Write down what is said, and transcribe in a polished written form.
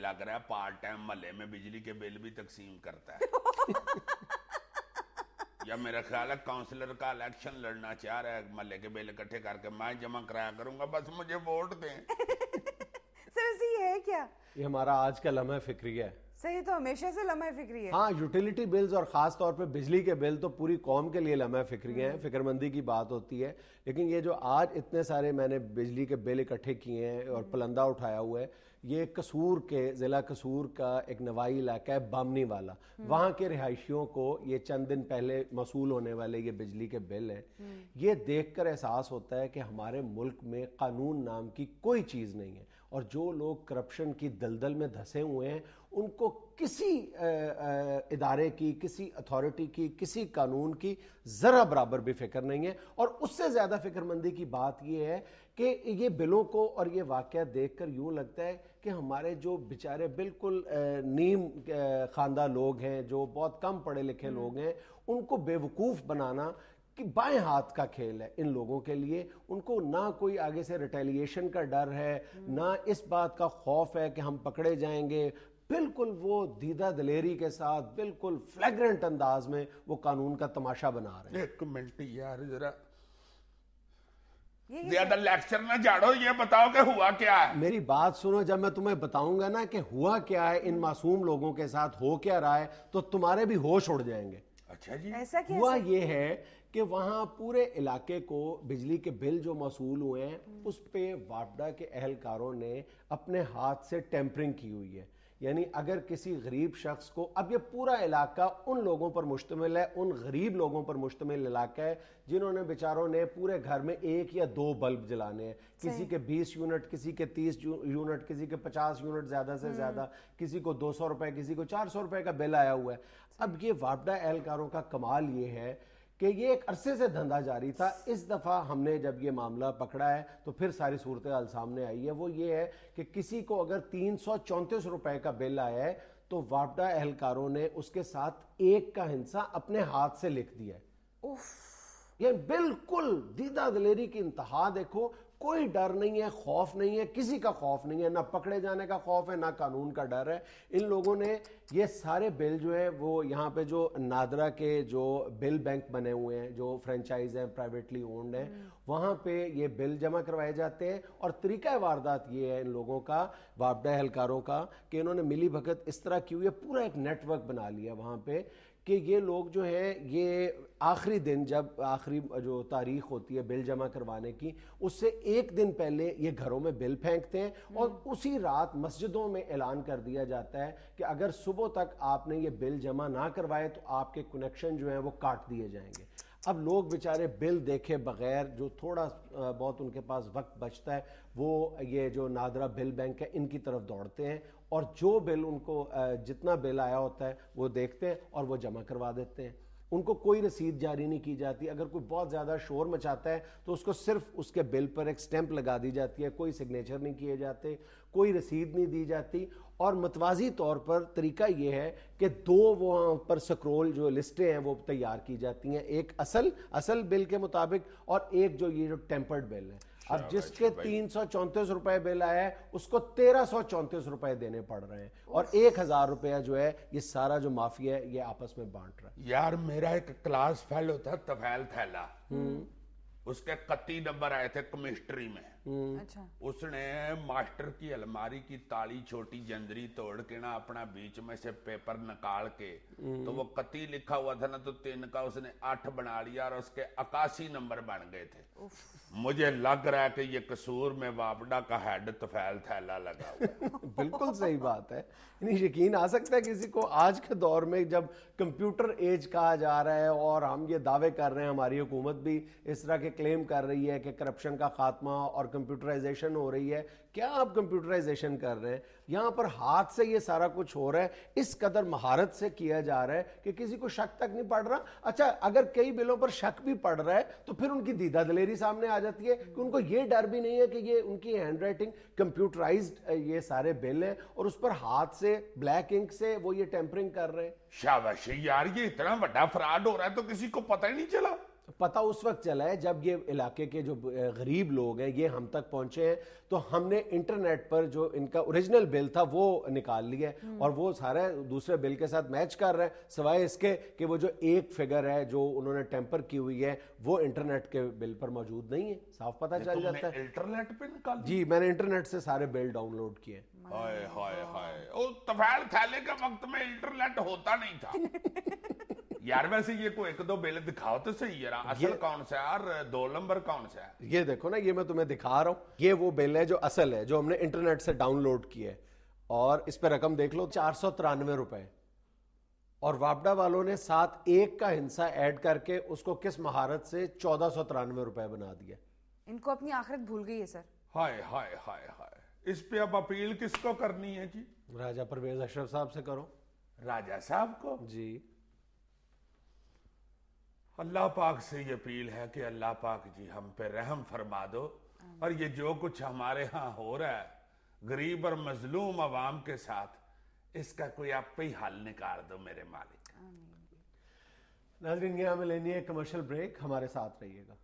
لگ رہا ہے پارٹ ٹائم محلے میں بجلی کے بل بھی تقسیم کرتا ہے یا میرا خیال ہے کاؤنسلر کا الیکشن لڑنا چاہ رہا ہے, محلے کے بل اکٹھے کر کے میں جمع کرایا کروں گا, بس مجھے ووٹ دیں. سر یہ ہے کیا؟ یہ ہمارا آج کا لمحہ فکری ہے. صحیح تو ہمیشہ سے لمحہ فکری ہے. ہاں, یوٹیلیٹی بلز اور خاص طور پہ بجلی کے بل تو پوری قوم کے لیے لمحہ فکری ہیں, فکر مندی کی بات ہوتی ہے. لیکن یہ جو آج اتنے سارے میں نے بجلی کے بل اکٹھے کیے ہیں اور پلندہ اٹھایا ہوا ہے, یہ قصور کے ضلع قصور کا ایک نوائی علاقہ ہے بامنی والا, وہاں کے رہائشیوں کو یہ چند دن پہلے موصول ہونے والے یہ بجلی کے بل ہیں. یہ دیکھ کر احساس ہوتا ہے کہ ہمارے ملک میں قانون نام کی کوئی چیز نہیں ہے, اور جو لوگ کرپشن کی دلدل میں دھسے ہوئے ہیں ان کو کسی ادارے کی, کسی اتھارٹی کی, کسی قانون کی ذرا برابر بھی فکر نہیں ہے. اور اس سے زیادہ فکر مندی کی بات یہ ہے کہ یہ بلوں کو اور یہ واقعہ دیکھ کر یوں لگتا ہے کہ ہمارے جو بیچارے بالکل نیم خواندہ لوگ ہیں, جو بہت کم پڑھے لکھے لوگ ہیں, ان کو بے وقوف بنانا کہ بائیں ہاتھ کا کھیل ہے ان لوگوں کے لیے. ان کو نہ کوئی آگے سے ریٹیلیشن کا ڈر ہے, نہ اس بات کا خوف ہے کہ ہم پکڑے جائیں گے. بالکل وہ دیدہ دلیری کے ساتھ بالکل فلیگرنٹ انداز میں وہ قانون کا تماشا بنا رہے ہیں. ایک منٹ یار, ذرا زیادہ لیکچر نہ جاڑو, یہ بتاؤ کہ ہوا کیا ہے. میری بات سنو, جب میں تمہیں بتاؤں گا نا کہ ہوا کیا ہے, ان معصوم لوگوں کے ساتھ ہو کیا رہا ہے, تو تمہارے بھی ہوش اڑ جائیں گے. اچھا جی, ایسا کیا؟ ہوا یہ ہے کہ وہاں پورے علاقے کو بجلی کے بل جو موصول ہوئے ہیں اس پہ واپڈا کے اہلکاروں نے اپنے ہاتھ سے ٹیمپرنگ کی ہوئی ہے. یعنی اگر کسی غریب شخص کو, اب یہ پورا علاقہ ان لوگوں پر مشتمل ہے, ان غریب لوگوں پر مشتمل علاقہ ہے جنہوں نے بیچاروں نے پورے گھر میں 1 یا 2 بلب جلانے ہیں. کسی کے 20 یونٹ, کسی کے 30 یونٹ, کسی کے 50 یونٹ زیادہ سے زیادہ, کسی کو 200 روپے, کسی کو 400 روپے کا بل آیا ہوا ہے. اب یہ واپڈا اہلکاروں کا کمال یہ ہے کہ یہ ایک عرصے سے دھندا جاری تھا. اس دفعہ ہم نے جب یہ معاملہ پکڑا ہے تو پھر ساری صورتحال سامنے آئی ہے. وہ یہ ہے کہ کسی کو اگر 334 روپے کا بل آیا ہے تو واپڈا اہلکاروں نے اس کے ساتھ 1 کا حصہ اپنے ہاتھ سے لکھ دیا ہے. یہ بالکل دیدہ دلیری کی انتہا. دیکھو, کوئی ڈر نہیں ہے, خوف نہیں ہے, کسی کا خوف نہیں ہے, نہ پکڑے جانے کا خوف ہے, نہ قانون کا ڈر ہے. ان لوگوں نے یہ سارے بل جو ہے وہ یہاں پہ جو نادرا کے جو بل بینک بنے ہوئے ہیں, جو فرینچائز ہیں, پرائیویٹلی اونڈ ہیں, وہاں پہ یہ بل جمع کروائے جاتے ہیں. اور طریقہ واردات یہ ہے ان لوگوں کا, واپڈا اہلکاروں کا, کہ انہوں نے ملی بھگت اس طرح کی ہوئی ہے, پورا ایک نیٹ ورک بنا لیا وہاں پہ کہ یہ لوگ جو ہیں یہ آخری دن, جب آخری جو تاریخ ہوتی ہے بل جمع کروانے کی, اس سے 1 دن پہلے یہ گھروں میں بل پھینکتے ہیں اور اسی رات مسجدوں میں اعلان کر دیا جاتا ہے کہ اگر صبح تک آپ نے یہ بل جمع نہ کروائے تو آپ کے کنیکشن جو ہیں وہ کاٹ دیے جائیں گے. اب لوگ بیچارے بل دیکھے بغیر, جو تھوڑا بہت ان کے پاس وقت بچتا ہے, وہ یہ جو نادرا بل بینک ہے ان کی طرف دوڑتے ہیں اور جو بل ان کو جتنا بل آیا ہوتا ہے وہ دیکھتے ہیں اور وہ جمع کروا دیتے ہیں. ان کو کوئی رسید جاری نہیں کی جاتی. اگر کوئی بہت زیادہ شور مچاتا ہے تو اس کو صرف اس کے بل پر ایک سٹیمپ لگا دی جاتی ہے, کوئی سگنیچر نہیں کیے جاتے, کوئی رسید نہیں دی جاتی. اور متوازی طور پر طریقہ یہ ہے کہ 2 وہاں پر سکرول جو لسٹیں ہیں وہ تیار کی جاتی ہیں, ایک اصل بل کے مطابق اور ایک جو یہ جو ٹیمپرڈ بل ہے. اب جس کے 334 روپے بل آیا ہے اس کو 1334 روپے دینے پڑ رہے ہیں, اور 1000 روپیہ جو ہے یہ سارا جو مافیا ہے یہ آپس میں بانٹ رہا ہے. یار میرا ایک کلاس فیل ہوتا ہے طفیل تھیلا, اس کے 31 نمبر آئے تھے کیمسٹری میں. اس نے ماسٹر کی الماری کی تالی چھوٹی جندری توڑ کے نا اپنا بیچ میں سے پیپر نکال کے, تو وہ 31 لکھا ہوا تھا نا, تو 3 کا اس نے 8 بنا لیا اور اس کے 81 نمبر بن گئے تھے. مجھے لگ رہا ہے کہ یہ قصور میں واپڈا کا ہیڈ طفیل تھیلا لگا ہوا. بالکل صحیح بات ہے. یعنی یقین آ سکتا ہے کسی کو آج کے دور میں جب کمپیوٹر ایج کہا جا رہا ہے اور ہم یہ دعوے کر رہے ہیں, ہماری حکومت بھی اس طرح کے کلیم کر رہی ہے کہ کرپشن کا خاتمہ اور کمپیوٹرائزیشن ہو رہی ہے. کیا آپ کمپیوٹرائزیشن کر رہے ہیں؟ یہاں پر ہاتھ سے یہ سارا کچھ ہو رہا ہے, اس قدر مہارت سے کیا جا رہا ہے کہ کسی کو شک تک نہیں پڑ رہا. اچھا, اگر کئی بلوں پر شک بھی پڑ رہا ہے تو پھر ان کی دیدہ دلیری سامنے آ جاتی ہے کہ ان کو یہ ڈر بھی نہیں ہے کہ یہ ان کی ہینڈ رائٹنگ کمپیوٹرائزڈ یہ سارے بل ہیں اور اس پر ہاتھ سے بلیک انک سے وہ یہ ٹیمپرنگ کر رہے ہیں. شاباش یار, یہ اتنا بڑا فراڈ ہو رہا ہے تو کسی کو پتہ ہی نہیں چلا. پتہ اس وقت چلا ہے جب یہ علاقے کے جو غریب لوگ ہیں یہ ہم تک پہنچے ہیں تو ہم نے انٹرنیٹ پر جو ان کا اوریجنل بل تھا وہ نکال لیا ہے اور وہ سارا دوسرے بل کے ساتھ میچ کر رہے ہیں، سوائے اس کے کہ وہ جو ایک فگر ہے جو انہوں نے ٹیمپر کی ہوئی ہے وہ انٹرنیٹ کے بل پر موجود نہیں ہے، صاف پتہ چل جاتا ہے۔ انٹرنیٹ پہ نکال جی میں نے انٹرنیٹ سے سارے بل ڈاؤن لوڈ کیے۔ ہائے ہائے ہائے، وہ طفیل تھیلے کے وقت میں انٹرنیٹ ہوتا نہیں تھا یار۔ ویسے یہ کوئی ایک دو بل دکھاؤ تو صحیح ہے، اصل کون سا ہے اور 2 نمبر کون سا ہے؟ یہ دیکھو نا، یہ میں تمہیں دکھا رہا ہوں، یہ وہ بل ہے جو اصل ہے جو ہم نے انٹرنیٹ سے ڈاؤن لوڈ کیا ہے، اور اس پہ رقم دیکھ لو 493 روپے، اور واپڈا والوں نے ساتھ ایک کا ہنسا ایڈ کر کے اس کو کس مہارت سے 1493 روپے بنا دیا۔ ان کو اپنی آخرت بھول گئی ہے سر۔ ہائے ہائے ہائے ہائے، اس پہ اب اپیل کس کو کرنی ہے جی؟ راجہ پرویز اشرف صاحب سے کرو۔ راجہ صاحب کو؟ جی اللہ پاک سے یہ اپیل ہے کہ اللہ پاک جی ہم پہ رحم فرما دو، اور یہ جو کچھ ہمارے ہاں ہو رہا ہے غریب اور مظلوم عوام کے ساتھ، اس کا کوئی آپ پہ ہی حل نکال دو میرے مالک۔ ناظرین، یہ ہمیں لینی ہے کمرشل بریک، ہمارے ساتھ رہیے گا۔